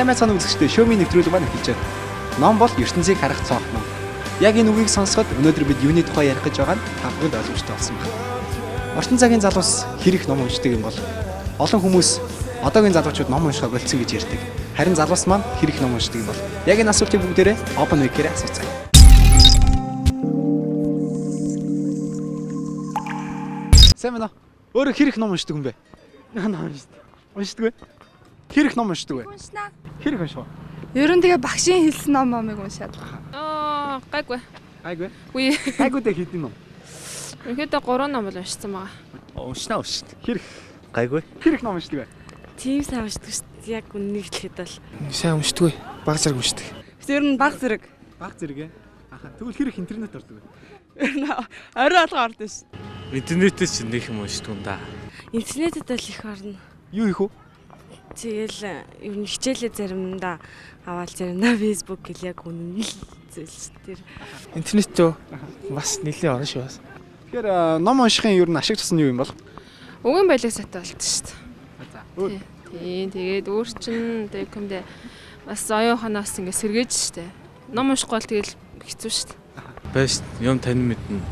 Сайн байцгаана үзэгчдээ шоуны нэвтрүүлэг маань эхэлж байна. Ном бол ертөнцийг харах цонх ном. Яг энэ үгийг сонсоход өнөөдөр бид юуны тухай ярих гэж байгаа нь тавхад ойлгомжтой болсон байна. Орчин цагийн залуус хэрэг ном уншдаг юм бол олон хүмүүс одоогийн залуучууд ном уншихаа болцсон гэж ярьдаг. Харин залуус маань хэрэг ном уншдаг юм бол яг энэ асуултыг бүгдээрээ open mic-ээр асууцгаая. Сайн байна уу? Өөрөө хэрэг ном уншдаг юм бэ? Уншдаг вэ? Хэрэг ном уншдаг вэ? Уншнаа. Хэрэг унших уу? Ер нь тэгээ багшийн хэлсэн номыг уншаад. Гайгүй. Гайгүй. Үгүй. Гайгүйдээ хэдэн ном? Ерөнхийдөө 3 ном л уншсан байгаа. Уншнаа. Хэрэг. Гайгүй. Хэрэг ном уншдаг вэ? Тийм сайн уншдаг шүү дээ. Яг үннийг хэлэхэд бол сайн уншдаг. Баг зэрэг уншдаг. ер нь баг зэрэг. Баг зэрэг ээ. Аха. Тэгвэл хэрэг интернет ордог вэ? Орой алга ордог ш. Интернетээс ч нэг юм уншдаг юм да. Интернетэд л их орно. Юу их үү? Тэгэл ер нь хичээлээ заримдаа аваад заримдаа Facebook гэл яг үнэн л зүйлс тэр. Интернетөө бас нэлээд орно шүү бас. Тэгэхээр ном уншихын ер нь ашиг тусна юу юм бол? Үгийн байлиг сайтай болт шүү дээ. За. Өөр. Тийм тэгээд өөр чин тэг юмдээ бас оюун ухаанаас ингэ сэргээж шүү дээ. Ном уншихгүй бол тэгэл хэцүү шүү дээ. Баш юм тань мэднэ.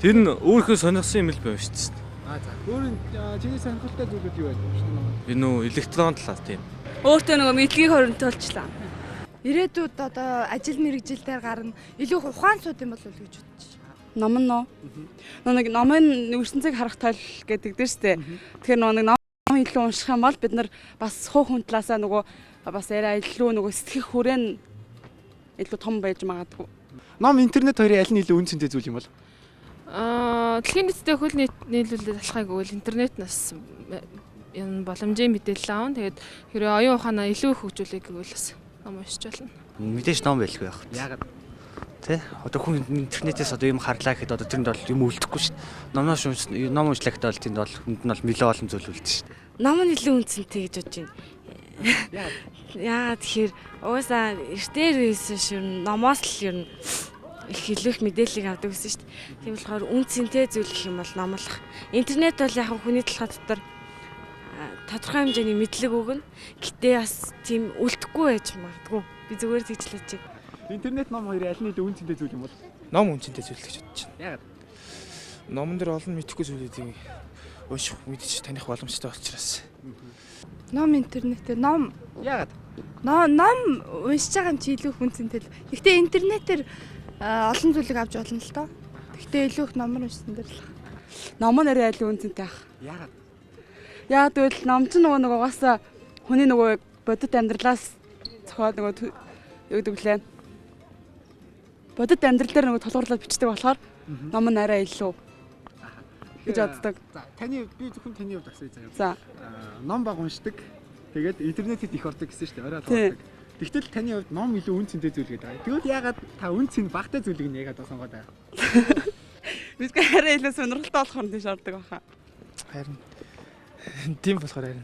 Тэр нь өөрийнхөө сонирхсан юм л байв шүү дээ. За. Өөр чиний сонирхолтой зүйлүүд юу байна? Энэ нөө электрон талаас тийм. Өөртөө нөгөө мэдлэгийг хоримтуулчлаа. Ирээдүйд одоо ажил мэргэжилтээр гарна. Илүү ухаан сууд юм болов уу гэж бодож байна. Ном нь нөө. Нэг номын ертөнцийг харах тал гэдэг дээ шүү дээ. Тэгэхээр нөгөө ном илүү унших юм бол бид нар бас хуу хүн талаасаа нөгөө бас арай илүү нөгөө сэтгэх хүрээ илүү том байж магадгүй. Ном интернет хоёрын аль нь илүү үн цэнтэй зүйл юм бол? Дэлхийн нийтэд хөл нийлүүлэлт алхахыг өгвөл интернетнаас энэ боломжийн мэдээлэл аав. Тэгээд хэрэг оюун ухаанаа илүү их хөгжүүлэх гэвэл бас ном уншиж болно. Мэдээж ном байлгүй яг. Яагаад? Тэ? Одоо хүн интернетээс одоо юм харлаа гэхэд одоо тэнд бол юм үлдэхгүй шүү дээ. Ном уншлаа гэхэд бол тэнд бол хүнд нь бол нэлээд олон зүйл үлдсэн шүү дээ. Ном нь илүү үнцэнтэй гэж бодож байна. Яагаад тэгэхээр угаасаа эртээр үеэс шүү номоос л ер нь их илүү мэдээллийг авдаг гэсэн шүү дээ. Тийм болохоор үнцэнтэй зүйл гэх юм бол номлох. Интернет бол яг хүний толгой дотор тодорхой хэмжээний мэдлэг өгнө. Гэтэ бас тийм үлдэхгүй байж магадгүй. Би зүгээр тэгжлээч. Интернет ном хоёрын аль нь илүү үн цэнтэй зүйл юм бол? Ном үнцэнтэй зүйл гэж бодож байна. Яагаад? Номон дээр олон мэдэхгүй зүйлүүдийг унших мэдчих таних боломжтой учраас. Ном интернетээр ном Яагаад? ном уншиж байгаа юм чи илүү хүн цэнтэй л. Гэхдээ интернетээр олон зүйлийг авч болно л доо. Гэхдээ илүү их номор уншсан дээр л. Ном нь арай илүү үнцэнтэй ах. Яагаад? Яагаад гэвэл ном ч нөгөө угаасаа хүний нөгөө бодит амьдралаас зохиод нөгөө юу гэдэг лээ. Бодит амьдрал дээр нөгөө тулгуурлаад бичдэг болохоор ном нь арай илүү гэж боддог. За, би зөвхөн таны хувьд асууя заяа. За. Ном баг уншдаг. Тэгээд интернетэд их ордог гэсэн шүү дээ. Орой алга ордог. Тэгтэл таны хувьд ном илүү үн цэнтэй зүйл гэдэг байгаа. Тэгвэл яагаад та үн цэн багтай зүйлийг нь яагаад сонгоод байгаа? Бисгээ арай илүү сонирхолтой болохоор тийш ордог баха. Харин тийм болохоор харин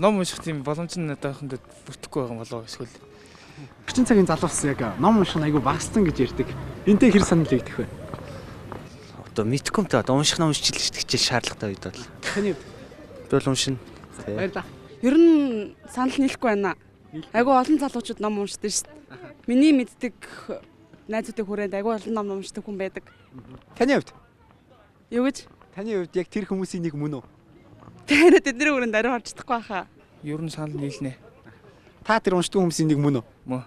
ном унших тийм боломж нь одоохондоо бүрдэхгүй байгаа юм болоо эсвэл Орчин цагийн залуус яг ном унших нь айгүй багассан гэж ярьдаг. Энтэй хэр санал нэгдэх вэ? Одоо мэдхгүй юм та одоо унших ном уншиж л шүү дээ. Хичээл шаардлагатай үед бол. Таны хувьд Би бол уншина. баярлалаа. Ер нь санал нийлэхгүй байна. Айгу олон залуучууд ном уншдаг шүү дээ. Миний мэддэг найзуудын хүрээнд айгу олон ном уншдаг хүн байдаг. Таны хувьд? Юу гэж? Таны хувьд яг тэр хүмүүсийн нэг мөн үү? Тэр тэдний хүрээнд ариу орж чадахгүй баха. ер нь санал нийлнэ. Та тэр уншдаг хүмүүсийн нэг мөн үү? Мөн.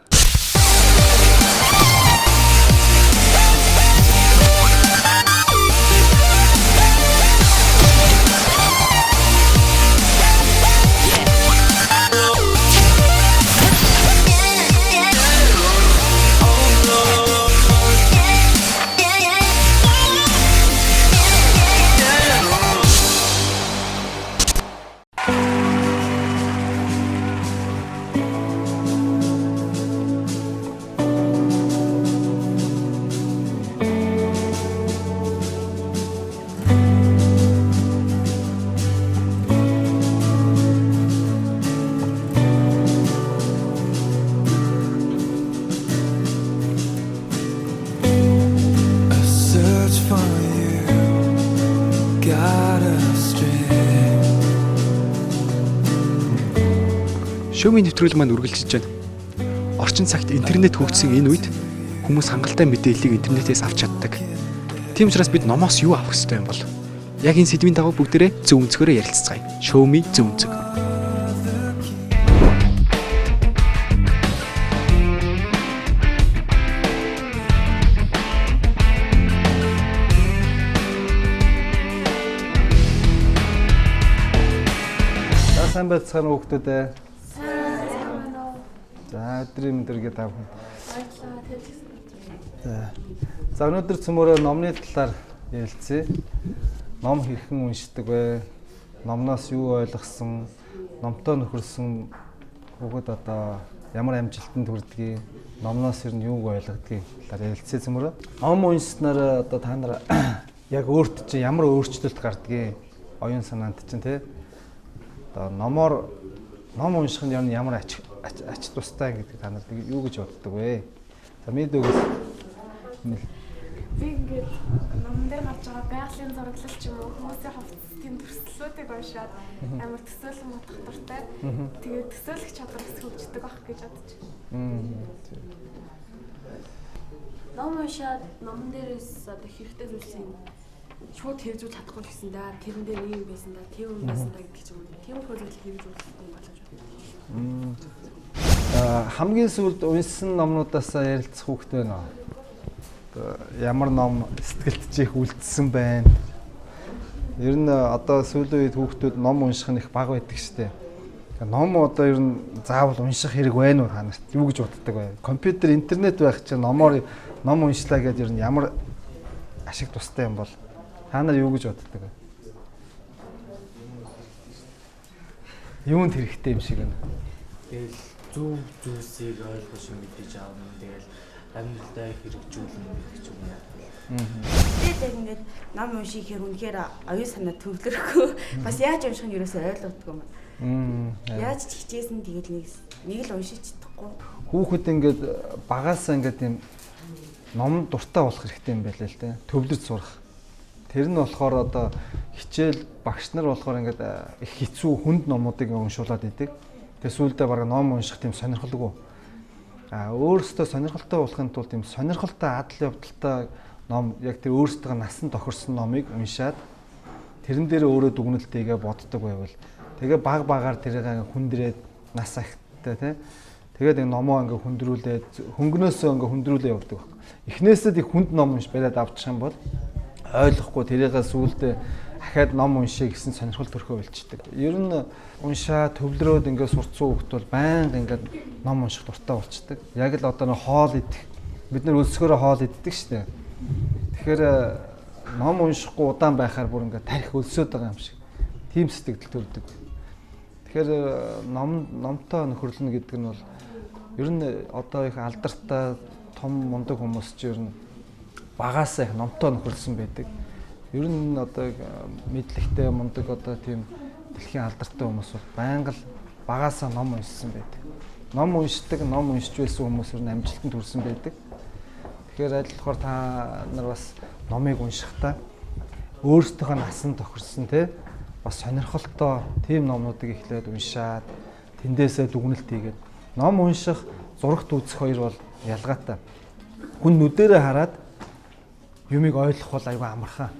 Шөөмийн нэвтрүүлэг маань үргэлжилж байна. Орчин цагт интернет хөгжсөн энэ үед хүмүүс хангалттай мэдээллийг интернетээс авч чаддаг. Тийм учраас бид номоос юу авах ёстой юм бол? Яг энэ сэдвийн дагуу бүгдээрээ зөв өнцгөрөө ярилцгаая. Шөөми зөв өнцөг. Сайн байцгаана уу хүүхдүүдээ. За өдрийн өдргээд аав. За өнөөдөр цөмөрөө номны талаар ярилцъя. Ном хэрхэн уншдаг вэ? Номноос юу ойлгосон? Номтой нөхөрсөн хүүхэд одоо ямар амжилтанд хүрдгийг, номноос ер нь юуг ойлгодгийг талаар ярилцъя цөмөрөө. Ном уншснаар одоо та нар яг өөрт чинь ямар өөрчлөлт гардгийг оюун санаанд чинь тий. Одоо ном унших нь ямар ач тустай гэдэг та нар юу гэж боддог вэ? За мэд өгөөс. Би ингээд номон дээр гарч байгаа байгалийн зураглал ч юм уу хүмүүсийн хувцсгийн төрслүүдийг уншаад амар төсөөлөн бодох дуртай. Тэгээд төсөөлөх чадвар бас хөгждөг ах гэж бодож байна. Ном уншаад номон дээрээс одоо хэрэгтэй зүйлсийг шууд хэрэгжүүл чадахгүй гэсэн даа тэрэн дээр ийм байсан даа тийм юм байсан даа гэдэг ч юм уу. Тийм хөлөг хэрэгжүүлэх юм болж байна. Хамгийн сүүлд уншсан номнуудаас ярилцах хүүхд байна уу? Ямар ном сэтгэлдчих үлдсэн байна. Ер нь одоо сүүлийн үед хүүхдүүд ном унших нь их бага байдаг штэ. Ном одоо ер нь заавал унших хэрэг байна уу та нарт? Юу гэж боддог вэ? Компьютер, интернет байх чинь ном уншлаа гэдээ ер нь ямар ашиг тустай юм бол та нар юу гэж боддог вэ? Юунд хэрэгтэй юм шиг байна? Тэгэл зөв зүйлсийг ойлгож мэдээж аавна. Тэгэл амьдралдаа хэрэгжүүлнэ гэж юм яа. Тэгээд ингээд ном уншихээр үнэхээр оюун санаа төвлөрөхгүй. Бас яаж унших нь ерөөсөй ойлгодгүй юм. Яаж ч хичээсэн тэгэл нэг л уншиж чадахгүй. Хүүхэд ингээд багаасаа ингээд тийм ном дуртай болох хэрэгтэй юм байлаа л те. Төвлөрж сурах. Тэр нь болохоор одоо хичээл багш нар болохоор ингээд их хэцүү хүнд номуудыг уншуулад идэг. Тэгээ сүүлдээ бараг ном унших тийм сонирхолгүй. Өөрөөсөө сонирхолтой болохын тулд тийм сонирхолтой адал явдалтай ном яг тэр өөрөөсөө насан тохирсон номыг уншаад тэрэн дээр өөрөө дүгнэлтийгээ боддог байвал тэгээ баг багаар тэрийг хүндрээд нас ахтай тий. Тэгээд энэ номоо ингээ хүндрүүлээд хөнгнөөсөө ингээ хүндрүүлээ явдаг баг. Эхнээсээ их хүнд ном унш бариад авчих юм бол ойлгохгүй тэрийгээ сүүлдээ ахаад ном уншия гэсэн сонирхол төрхөө болчдөг. Ер нь уншаа төвлөрөөд ингээ сурцсан хүүхд бол байнга ингээ ном унших дуртай болчдөг. Яг л одоо хоол идэх бид нар өлсгөөрөө хоол иддэг штэ. Тэгэхээр ном уншихгүй удаан байхаар бүр ингээ тарих өлсөд байгаа юм шиг. Тийм сэтгэл төрдөг. Тэгэхээр номтой нөхөрлөнө гэдэг нь бол ер нь одоо их алдартай том мундаг хүмүүс ч ер нь багаасаа их номтой нөхөрлсөн байдаг. Ер нь одоо мэдлэгтэй мундаг одоо тийм дэлхийн алдартай хүмүүс бол байнга л багаасаа ном уншсан байдаг. Ном уншдаг, ном уншиж байсан хүмүүс ер нь амжилтанд хүрсэн байдаг. Тэгэхээр аль болохоор та нар бас номыг уншихдаа өөрсдийнхөө насан тохирсон тий бас сонирхолтой тийм номнуудыг эхлээд уншаад тэндээсээ дүгнэлт хийгээд ном унших, зурагт үзэх хоёр бол ялгаатай. Хүн нүдэрээ хараад юмыг ойлгох бол аюу амархан.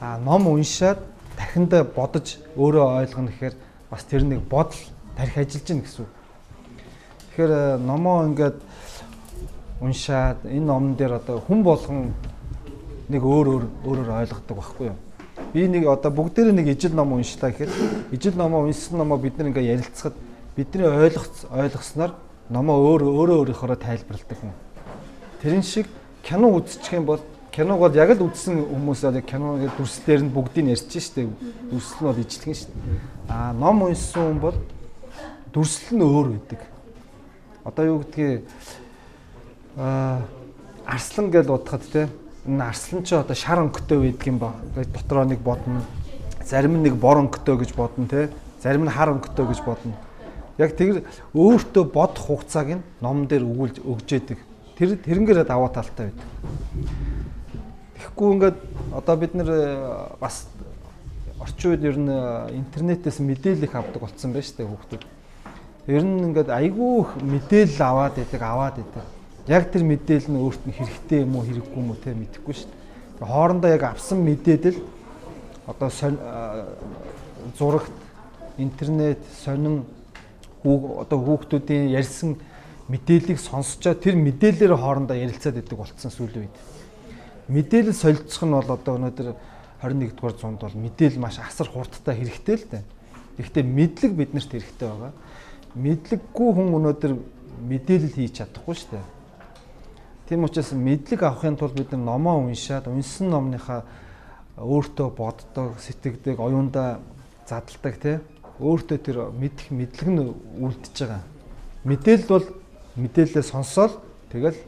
Ном уншаад дахиндаа бодож өөрөө ойлгоно гэхээр бас тэр нэг бодол тарих ажиллаж гин гэсэн. Тэгэхээр номоо ингээд уншаад энэ номон дээр одоо хүн болгон нэг өөрөөр ойлгодог байхгүй юу? Би нэг одоо бүгдээрээ нэг ижил ном уншлаа гэхээр ижил номоо уншсан номоо бид нар ингээд ярилцахад бидний ойлгосноор номоо өөрөөрийнхөө тайлбарладаг юм. Тэрэн шиг кино үзчих юм бол киног бол яг л үзсэн хүмүүс яг киноны дүрслэлээр нь бүгдийг ярьж штэ. Дүрслэл нь бол ижлэгэн штэ. Ном уншсан хүн бол дүрслэл нь өөр байдаг. Одоо юу гэдгийг арслан гэж бодоход те энэ арслан ч одоо шар өнгөтэй байдаг юм ба. Дотроо нэг бодно. Зарим нь нэг бор өнгөтэй гэж бодно те. Зарим нь хар өнгөтэй гэж бодно. Яг тэр өөртөө бодох хугацааг нь ном дээр өгж яадаг. Тэрнгээр даваа талтай байдаг. Тэгэхгүй ингээд одоо бид нэр бас орчин үед ер нь интернетээс мэдээлэл их авдаг болсон байна шүү дээ хүүхдүүд. Ер нь ингээд айгүй мэдээлэл аваад идэг. Яг тэр мэдээлэл нь өөрт нь хэрэгтэй юм уу хэрэггүй юм уу те мэдэхгүй шүү дээ. Хоорондоо яг авсан мэдээлэл одоо зурагт, интернет, сонин одоо хүүхдүүдийн ярьсан мэдээллийг сонсчоо тэр мэдээлэлээр хоорондоо ярилцаад идэг болцсон сүүлийн үед. Мэдээлэл солилцох нь бол одоо өнөөдөр 21-р зуунд бол мэдээлэл маш асар хурдтай хэрэгтэй л дээ. Гэхдээ мэдлэг биднэрт хэрэгтэй байгаа. Мэдлэггүй хүн өнөөдөр мэдээлэл хийж чадахгүй шүү дээ. Тийм учраас мэдлэг авахын тулд бид нар номоо уншаад, уншсан номныхаа өөртөө боддог, сэтгэдэг, оюундаа задалдаг тий. Өөртөө тэр мэдэх мэдлэг нь үлдчихэж байгаа. Мэдээлэл бол мэдээлэлээ сонсоод тэгэл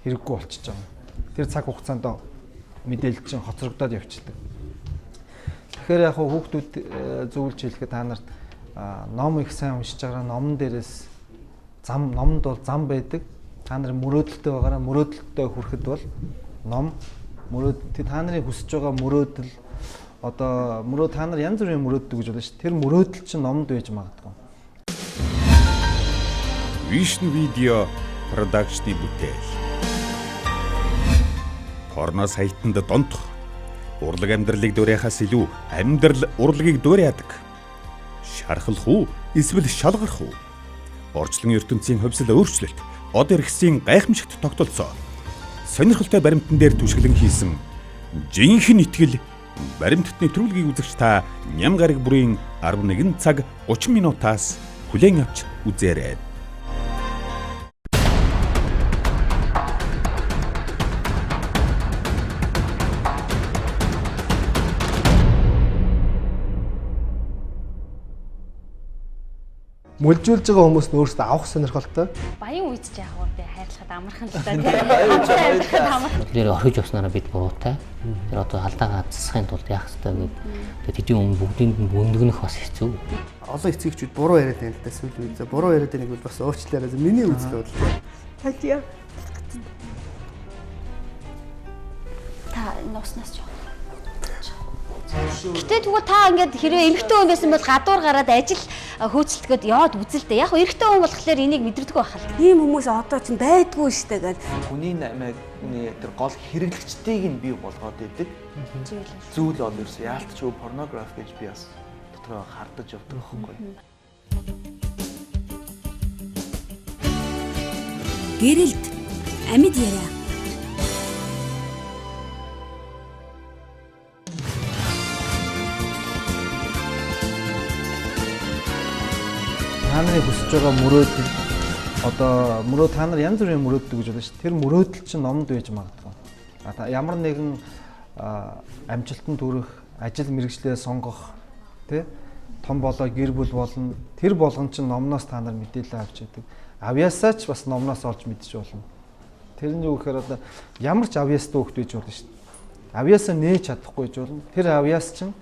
хэрэггүй болчихж байгаа. Тэр цаг хугацаанд мэдээлэл чинь хоцрогдоод явчихдаг. Тэгэхээр яг хүүхдүүд зөвлөж хэлэхэд та нарт ном их сайн уншиж байгаа номн дээрээс номонд бол зам байдаг. Та нар мөрөөдөлтэй байгаараа мөрөөдөлтөд хүрэхэд бол ном та нарын хүсэж байгаа мөрөөдөл одоо та нар янз бүрийн мөрөөддөг гэж болно шүү. Тэр мөрөөдөл чинь номонд байж магадгүй. Vision Video Production-ы бүтээл. Порно сайтанд донтох. Урлаг амьдралыг дуурайхаас илүү амьдрал урлагийг дуурайдаг. Шархалх уу эсвэл шалгарх уу? Орчлон ертөнцийн хувьсэл өөрчлөлт од эрхсийн гайхамшигт тогтолцоо. Сонирхолтой баримтан дээр түшиглэн хийсэн жинхэнэ итгэл баримтат нэвтрүүлгийг үзэгч та ням гараг бүрийн 11 цаг 30 минутаас хүлээн авч үзээрэй. Мүлжүүлж байгаа хүмүүс нь өөрсдөө авах сонирхолтой. Баян үйд ч яг би хайрлахад амархан л та тийм. Тэр орхиж явснараа бид буруутай. Тэр одоо халдаагаа засахын тулд яах хэрэгтэй гэдэг. Тэдний өмнө бүгдийг нь бөндгөнөх бас хэцүү. Олон эцэгчүүд буруу яриад байна л да сүүлийн үед. Буруу яриад байгааг бол бас уучлаарай. Миний үзэл бодлоо. Талия. Та нууснаас ч Гэтэ тэгвэл та ингээд хэрвээ эмэгтэй хүн байсан бол гадуур гараад ажил хөөцөлтгöd яваад үзэлтэй. Яг нь эрэгтэй хүн болохоор энийг мэдэрдэг байхал. Ийм хүмүүс одоо ч байдгүй штэ гэж. Хүний намайгны тэр гол хэрэглэгчдийг нь бий болгоод идэг. Зүйл бол ерөөс яалтчгүй порнографи гэж би бас дотроо хардаж явдаг байхгүй. Гэрэлт амьд яриа. Та нарын хүсэж байгаа мөрөөдөл одоо та нар янз бүрийн мөрөөддөг гэж байна шүү. Тэр мөрөөдөл чинь номонд байж магадгүй. Ямар нэгэн амжилтанд хүрэх, ажил мэргэжлээ сонгох, тий? Том болоо гэр бүл болно. Тэр болгон чинь номноос та нар мэдээлэл авч идэг. Авьяасаа ч бас номноос олж мэдчих болно. Тэр нь юу гэхээр одоо ямар ч авьяастай хөвгт байж болно шүү. Авьяасаа нээж чадахгүй гэж болно. Тэр авьяас чинь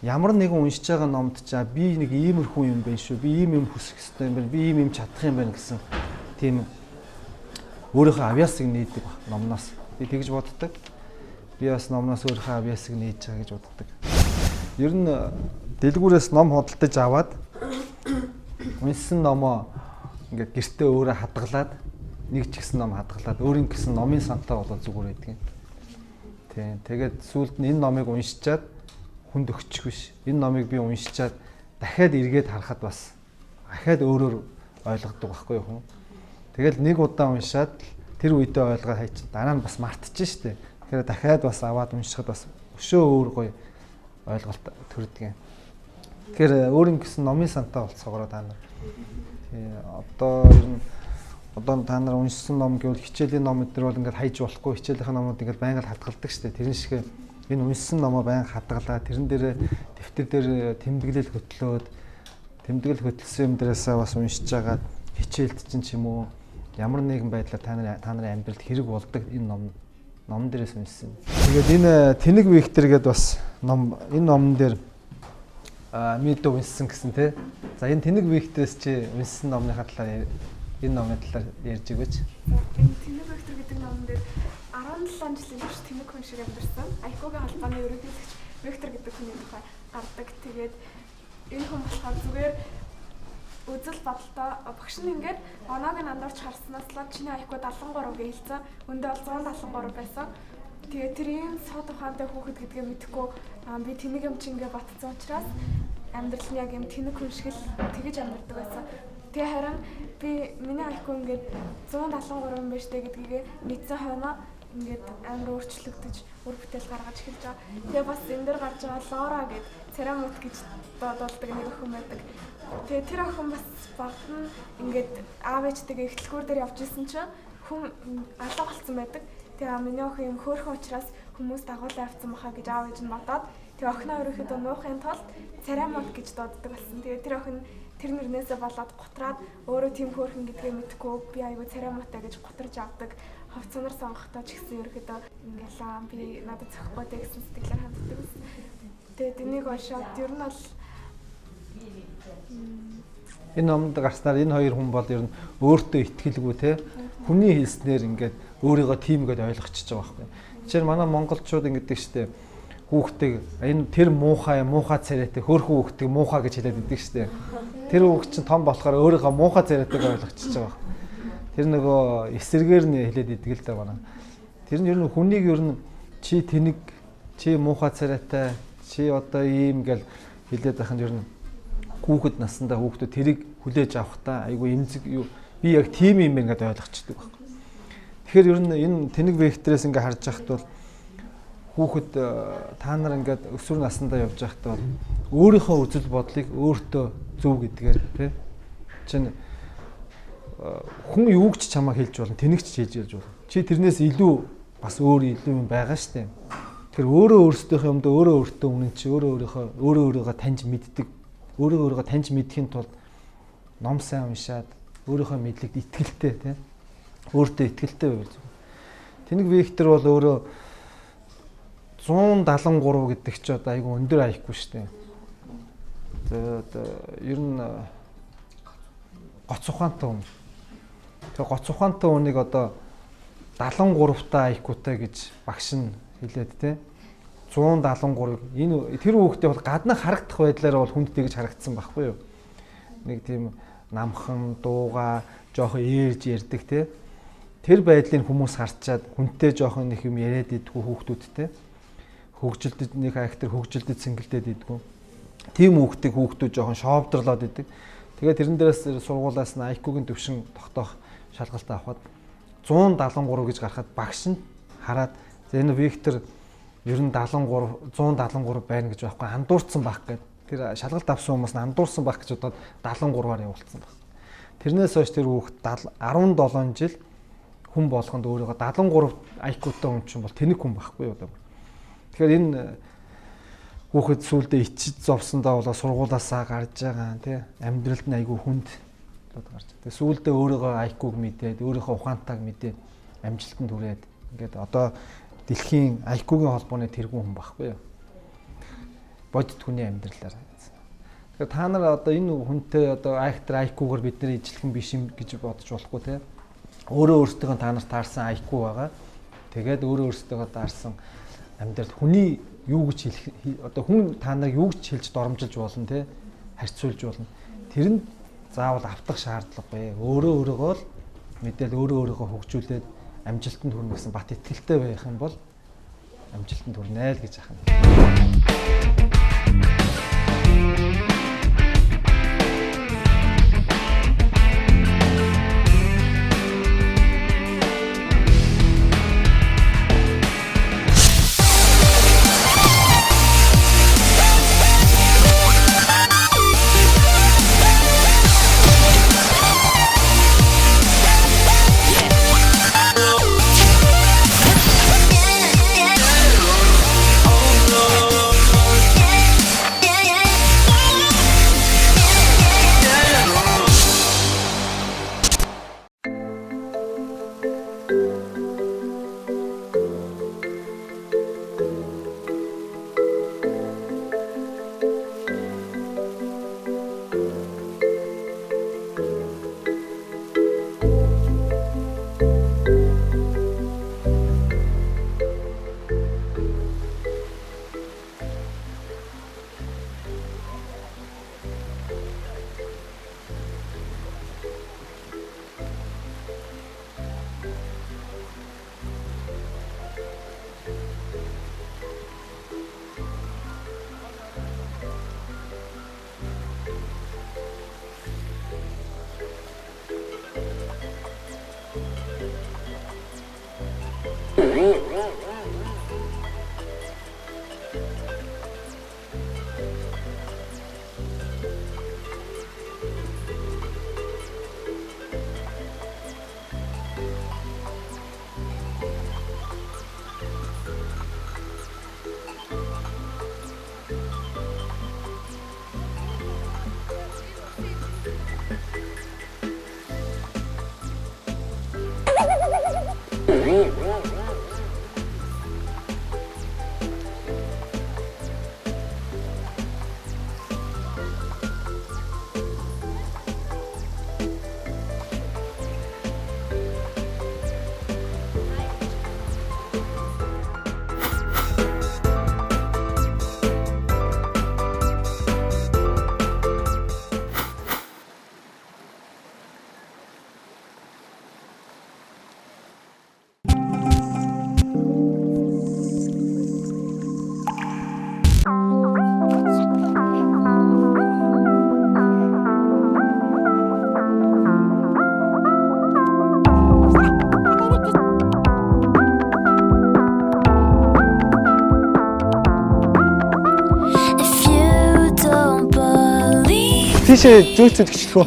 ямар нэгэн уншиж байгаа номд чаа би нэг иймэрхүү юм байна шүү. Би ийм юм хүсэх хэрэгтэй юм байна. Би ийм юм чадах юм байна гэсэн тийм өөрийнхөө авьяасыг нээдэг номноос. Би тэгж боддог. Би бас номноос өөрийнхөө авьяасыг нээж байгаа гэж боддог. Ер нь дэлгүүрээс ном худалдаж аваад уншсан номоо ингээд гэртээ өөрөө хадгалаад нэг ч гэсэн ном хадгалаад өөрийн гэсэн номын сантаа болоод зүгээр байдаг юм. Тийм. Тэгээд сүүлд нь энэ номыг уншичаад хүнд өгчих биш. Энэ номыг би уншичаад дахиад эргээд харахад бас дахиад өөрөөр ойлгодог байхгүй юу хүн. Тэгэл нэг удаа уншаад тэр үедээ ойлгоод хайчих. Дараа нь бас мартчих штеп. Тэгэхээр дахиад бас аваад уншихад бас өшөө өөр гоё ойлголт төрдөг юм. Тэгэхээр өөрийн гэсэн номын сантаа болцоогоор та нар. Одоо ер нь одоо та нар уншсан ном гэвэл хичээлийн ном өдр бол ингээд хайж болохгүй хичээлийнх номууд ингээд байнга л хадгалдаг штеп. Тэрэн шиг энэ уншсан номоо байнга хадгалаа. Тэрэн дээр дэвтэр дээр тэмдэглэл хөтлөөд тэмдэглэл хөтлсөн юм дээрээсээ бас уншиж байгаа хичээлд чинь ч юм уу ямар нэгэн байдлаар та нарын амьдралд хэрэг болдог энэ ном дээрээс уншсан. Тэгээд энэ тэнэг Виктор гэдэг бас энэ номон дээр мэдээ уншсан гэсэн тий. За энэ тэнэг Викторээс чи уншсан номныхаа талаар энэ номын талаар ярьж өгөөч. Энэ тэнэг Виктор гэдэг номон дээр 17 жилийн турш тэнэг хүн шиг амьдсан. Айкогийн холбооны ерөнхийлөгч Виктор гэдэг хүний тухай гардаг. Тэгээд энэ хүн болохоор зүгээр үзэл бодолтой багш нь ингээд оноог нь андуурч харснаас л чиний IQ 73 гэж хэлсэн. Өндөө бол 173 байсан. Тэгээ тэр ийм сод ухаантай хүүхэд гэдгээ мэдэхгүй би тэнэг юм чи ингээд батцсан учраас амьдрал нь яг юм тэнэг хүн шиг л тэгэж амьдардаг байсан. Тэгээ харин би миний IQ ингээд 173 юм байна штэ гэдгийг мэдсэн хойно ингээд амар өөрчлөгдөж үр бүтээл гаргаж эхэлж байгаа. Тэгээ бас энэ дээр гарч байгаа Лора гэд церамут гэж дуудулдаг нэг охин байдаг. Тэгээ тэр охин бас багтан ингээд аав ээжтэйгээ эхлэлгүүр дээр явж исэн чинь хүн алга болсон байдаг. Тэгээ миний охин юм хөөрхөн учраас хүмүүс дагуулсан авцсан баха гэж аав ээж нь бодоод тэгээ охиноо ерөөхдөө нуухын тулд церамут гэж дууддаг болсон. Тэгээ тэр охин тэр нэрнээсээ болоод гутраад өөрөө тийм хөөрхөн гэдгээ мэдгүй би аягүй церамутаа гэж гутарж авдаг. Ховцонор сонгохдоо ч гэсэн ерөөхдөө ингээл би надад зөхгүй дээ гэсэн сэтгэлээр ханддаг байсан. Тэгээд энийг уншаад ер нь бол энэ номд гарснаар энэ хоёр хүн бол ер нь өөртөө итгэлгүй те хүний хэлснээр ингээд өөрийгөө тийм гэдээ ойлгочихж байгаа байхгүй. Жишээр манай монголчууд ингэдэг штеп хүүхдийг энэ тэр муухай царайтай хөөрхөн хүүхдийг муухай гэж хэлээд идэг штеп. Тэр хүүхд чинь том болохоор өөрийгөө муухай царайтайг ойлгочихж байгаа. Тэр нөгөө эсэргээр нь хэлээд идэг л да байна. Тэр нь ер нь хүнийг ер нь чи тэнэг, чи муухай царайтай, чи одоо ийм гэл хэлээд байх нь ер нь хүүхэд насандаа хүүхдүүд тэрийг хүлээж авахтаа айгүй эмзэг юу би яг тийм юм ингээд ойлгочдөг байхгүй. Тэгэхээр ер нь энэ тэнэг векторээс ингээд харж байхад бол хүүхэд та нар ингээд өсвөр насандаа явж байхад бол өөрийнхөө үзэл бодлыг өөртөө зөв гэдгээр тий чинь хүн юуг ч чамаа хэлж болно, тэнэгч хэлж болно. Чи тэрнээс илүү бас өөр юм байгаа штэ. Тэгэхээр өөртөөх юмд өөртөө үнэн чи өөрийгөө таньж мэддэг. Өөрийгөө таньж мэдхийн тулд ном сайн уншаад өөрийнхөө мэдлэгт итгэлтэй тийм өөртөө итгэлтэй байвал зөв. Тэнэг вектор бол өөрөө 173 гэдэг чи одоо айгүй өндөр IQ шүү дээ. Ер нь гоц ухаантай хүн. Тэгээ гоц ухаантай хүнийг одоо 73 та IQ-тай гэж багш нь хэлээд тийм 173 энэ тэр хүүхдээ бол гадна харагдах байдлаараа бол хүнд тэгж харагдсан байхгүй юу. Нэг тийм намхан, дууга, жоохон ээрж ярддаг те. Тэр байдлыг хүмүүс харчаад хүнтэй жоохон нэг юм яриад идэггүй хүүхдүүдтэй. Хөгжилдөд нэг актер хөгжилдөд сэнгэлдээд идэггүй. Тийм хүүхдүүд жоохон шоовдрлоод идэг. Тэгээд тэрэн дээрээс сургуулаас нь IQ-гийн төвшин тогтоох шалгалт авахад 173 гэж гарахад багш нь хараад энэ вектор ер нь 173 байна гэж байхгүй андуурсан байх гэдэг. Тэр шалгалт авсан хүмүүс нь андуурсан байх гэж бодоод 73-аар явуулсан баг. Тэрнээс хойш тэр хүүхэд 17 жил хүн болгонд өөрийгөө 73 IQ-тай хүн чинь бол тэнэг хүн байхгүй юу. Тэгэхээр энэ хүүхэд сүулдэ ичиж зовсондоо болоо сургуулаасаа гарч байгаа тий амьдралд нь айгүй хүнд болоод гарч. Тэгээ сүулдэ өөрийгөө IQ-г мэдээд өөрийнхөө ухаантайг мэдээд амжилтанд хүрээд ингээд одоо дэлхийн IQ-гийн холбооны тэргүүн хүн байхгүй юу. Бодит хүний амьдралаар. Тэгэхээр та нар одоо энэ хүнтэй одоо актер IQ-гаар бид нэр ижилхэн биш юм гэж бодож болохгүй те. Өөрөөсөө та нарт таарсан IQ байгаа. Тэгээд өөрөөсөө таарсан амьдрал хүний юу гэж хэлэх одоо хүн та нарыг юу гэж хэлж доромжилж болно те. Харьцуулж болно. Тэр нь заавал автах шаардлагагүй. Өөрөөгөө л мэдээл өөрөөгөө хөгжүүлээд амжилтанд хүрнэ гэсэн бат итгэлтэй байх юм бол амжилтанд хүрнэ л гэж ахна. Тийшээ зүүцэд гिचлэх үү.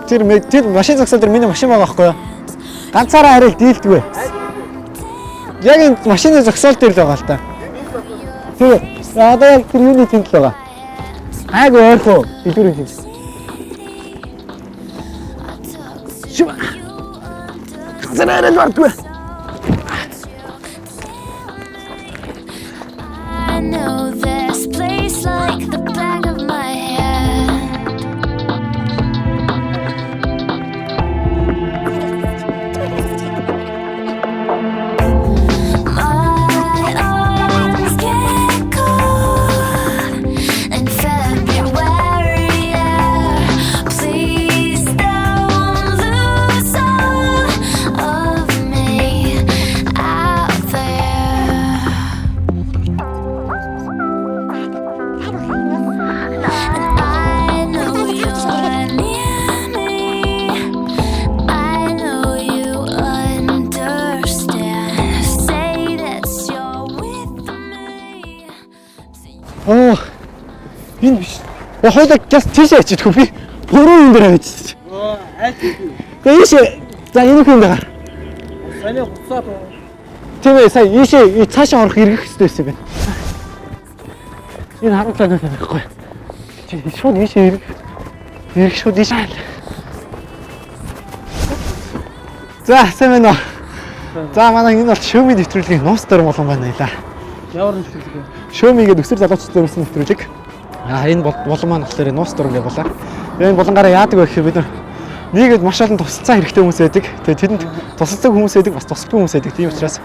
Тэр машин зогсоод тэр миний машин байгаа байхгүй юу? Ганцаараа харил дийлдэгвэ. Яг энэ машины зогсоол дээр л байгаа л та. Тэгээ одоо яг тэр юуны тэнд л байгаа. Айгу ойрхон илүүрийн тэнд. Шива. Ганцаараа харил бардгүй. I know this place like the back of my hand. My arms get cold in February air. Please don't lose all of me out there. I know you're near me. I know you understand. Say that you're with me. Оо. Энэ биш. Хойлоо just тийшээ ачиж би. Гурван юм дээр авчихсан. Оо, айц үү. Ийшээ. За энэ хүн дээр. Саний хуцаад. Тийм ээ, сая ийшээ цаашаа орох эргэх хэрэгтэй байсан байна. Энэ харуултаа байхгүй. Чи шууд ийшээ эргэх шууд ийшээ. За, сайн байна уу? За, манай энэ бол Xiaomi нэвтрүүлгийн нууц дөрм болон байна ялаа. Ямар нэвтрүүлэг вэ? Xiaomi гэдэг өсвөр залуучууд зориулсан нэвтрүүлэг. Энэ болон маань болохоор нууц дөрм гэж болоо. Энэ болонгаараа яадаг вэ гэхээр бид нар нийгэмд маш олон тусалцаа хэрэгтэй хүмүүс байдаг. Тэгээ тэдэнд тусалцаг хүмүүс байдаг, бас тусалгүй хүмүүс байдаг. Тийм учраас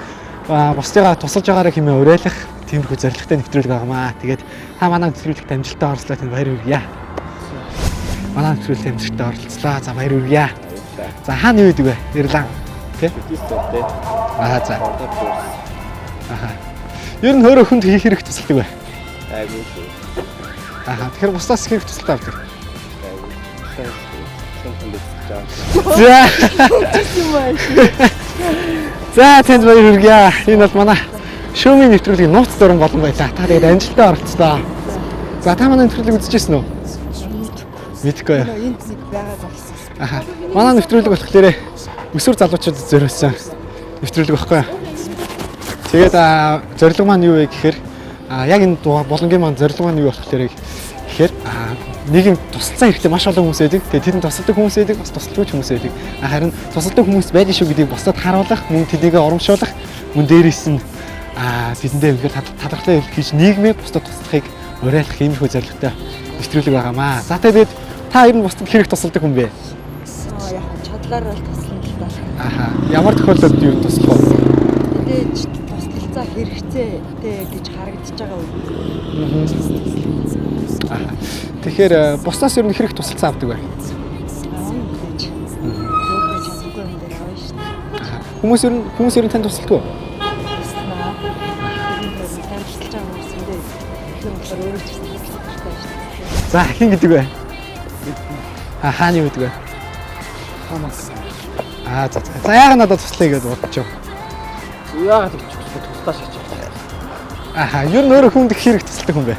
бусдыгаа тусалж байгаараа хэмээн уриалах тиймэрхүү зорилготой нэвтрүүлэг байгаамаа. Тэгээд та манай нэвтрүүлэгт амжилттай оролцлоо танд баяр хүргье. Манай нэвтрүүлэгт амжилттай оролцлоо. За баяр хүргье. За хаана юу гэдэг вэ? Ирлан. Тэ? Аа за. Аха. Ер нь өөрөө хүнд хийх хэрэг тусалдаг бай. Айгуу. Аха. Тэгэхээр бусдаас хэрэг тусалтай авдаг. За. За танд баяр хүргье. Энэ бол манай Xiaomi нэвтрүүлгийн нууц дөрм болон байлаа. Та тэгээд амжилттай оролцлоо. За та манай нэвтрүүлгийг үзчихсэн үү? Мэдгүй юу. Энд нэг байгаа болсон. Аха. Манай нэвтрүүлэг болохоор өсвөр залуучуудад зориулсан нэвтрүүлэг байхгүй юу? Тэгээд зорилго маань юу вэ гэхээр яг энэ болонгийн маань зорилго маань юу болохоор гэхээр нийгэм тусалцаа хэрэгтэй маш олон хүмүүс байдаг. Тэгээд тэдэнд тусалдаг хүмүүс байдаг, бас тусалгүй хүмүүс байдаг. Харин тусалдаг хүмүүс байдаг шүү гэдгийг бусдад харуулах, мөн тэднийг урамшуулах, мөн дээрээс нь тэдэндээ үнэхээр талархлаа хийж нийгмээ бусдад туслахыг уриалах иймэрхүү зорилготой нэвтрүүлэг байгаамаа. За тэгээд та ер нь бусдад хэрэг тусалдаг хүн бэ? Яг чадлаар бол туслана л та. Аха. Ямар тохиолдолд ер нь туслах вэ? Мэдээж туслалцаа хэрэгцээтэй гэж харагдаж байгаа үед. Аха. Тэгэхээр бусдаас ер нь хэрэг тусалцаа авдаг бай. Мэдээж. Өөрөө чадахгүй юм дээр авна шүү дээ. Хүмүүс ер нь танд тусалдаг уу? За хин гэдэг вэ? Хаана юу гэдэг вэ? Хамаас. За яагаад надад туслая гэж бодож байна. Яагаад гэж туслаа шиж байгаа. Аха, ер нь өөрөө хүнд их хэрэг тусалдаг хүн бай.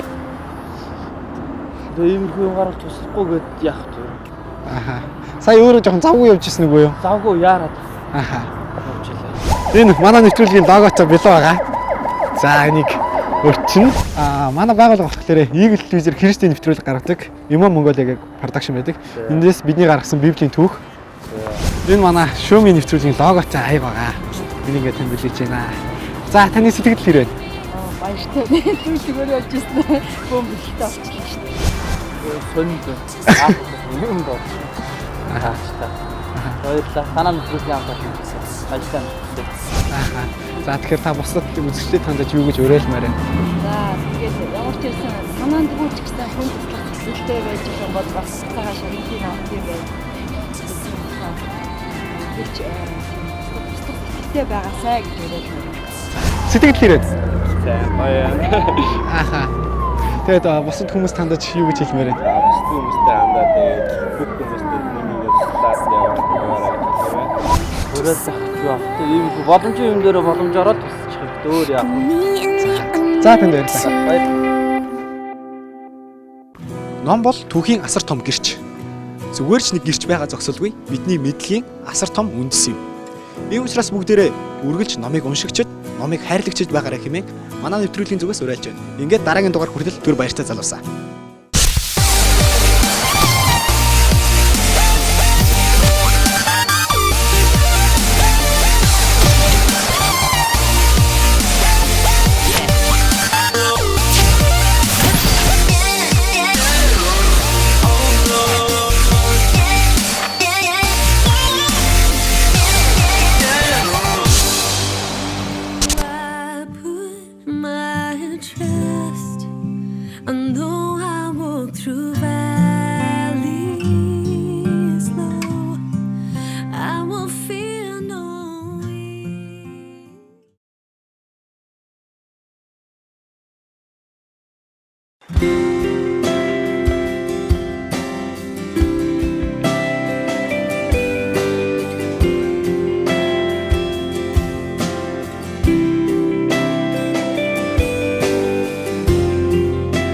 Тэгээ иймэрхүү юм гарал туслахгүй гэд яах вэ? Аха. Сая өөрөө жоохон завгүй явж ирсэн үгүй юу? Завгүй яарад. Аха. Энэ манай нэвтрүүлгийн логотой билүү байгаа. За энийг өрчин. Манай байгууллага болохоор Eagle Television Христийн нэвтрүүлэг гаргадаг. Imam Mongolia-гийн продакшн байдаг. Эндээс бидний гаргасан Библийн түүх. Энэ манай шүүмийн нэвтрүүлгийн логотой аяг байгаа. Энийг ингээд тэмдэглэж байна. За таны сэтгэл хэр вэ? Баяртай. Түүгээр явж ирсэн. Бөмбөлтэй болчихлоо шүү дээ. Сонд. Юм боо. Ахаа. Баярлалаа. Танаа нэвтрүүлгийн амтаа хийсэн. Баярлалаа. Ахаа. За тэгэхээр та бусдад үзэгчдэд хандаж юу гэж уриалмаар байна? За тэгээд ямар ч байсан санаанд гүйч гэсэн хүн туслах зүйлтэй байж байгаа бол бас цагааш ширхгийн авт юм байна. Гэж туслахтай байгаасай гэж уриалмаар. Сэтгэл хэрэг. За баяа. Ахаа. Тэгээд бусад хүмүүс тандаж юу гэж хэлмээр байна? Бусад хүмүүстэй хандаад тэгээд бүх хүмүүстэй нэг туслаад яваа. Уриалах юу ийм боломжийн юм дээр боломжоор тусчих дөөр яах вэ? За танд баярлалаа. Ном бол түүхийн асар том гэрч. Зүгээр ч нэг гэрч байгаа зогсолгүй бидний мэдлэгийн асар том үндэс юм. Ийм учраас бүгдээрээ үргэлж номыг уншигчид, номыг хайрлагчид байгаарай хэмээн манай нэвтрүүлгийн зүгээс уриалж байна. Ингээд дараагийн дугаар хүртэл түр баяртай залуусаа.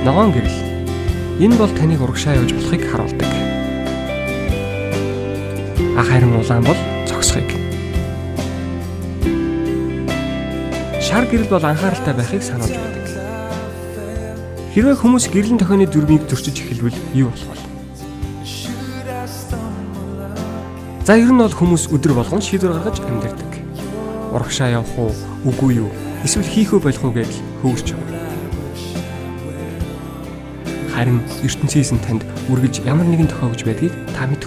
Ногоон гэрэл. Энэ бол таныг урагшаа явж болохыг харуулдаг. Харин улаан бол зогсохыг. Шар гэрэл бол анхааралтай байхыг сануулж байдаг. Хэрвээ хүмүүс гэрлэн тохионы дүрмийг зөрчиж эхэлвэл юу болох вэ? За ер нь бол хүмүүс өдөр болгон шийдвэр гаргаж амьдардаг. Урагшаа явах уу, үгүй юу, эсвэл хийх үү болох уу гэж хөвөрч байгаа. Харин ертөнцөөс нь танд үргэлж ямар нэгэн тохиогч байдгийг та мэдэх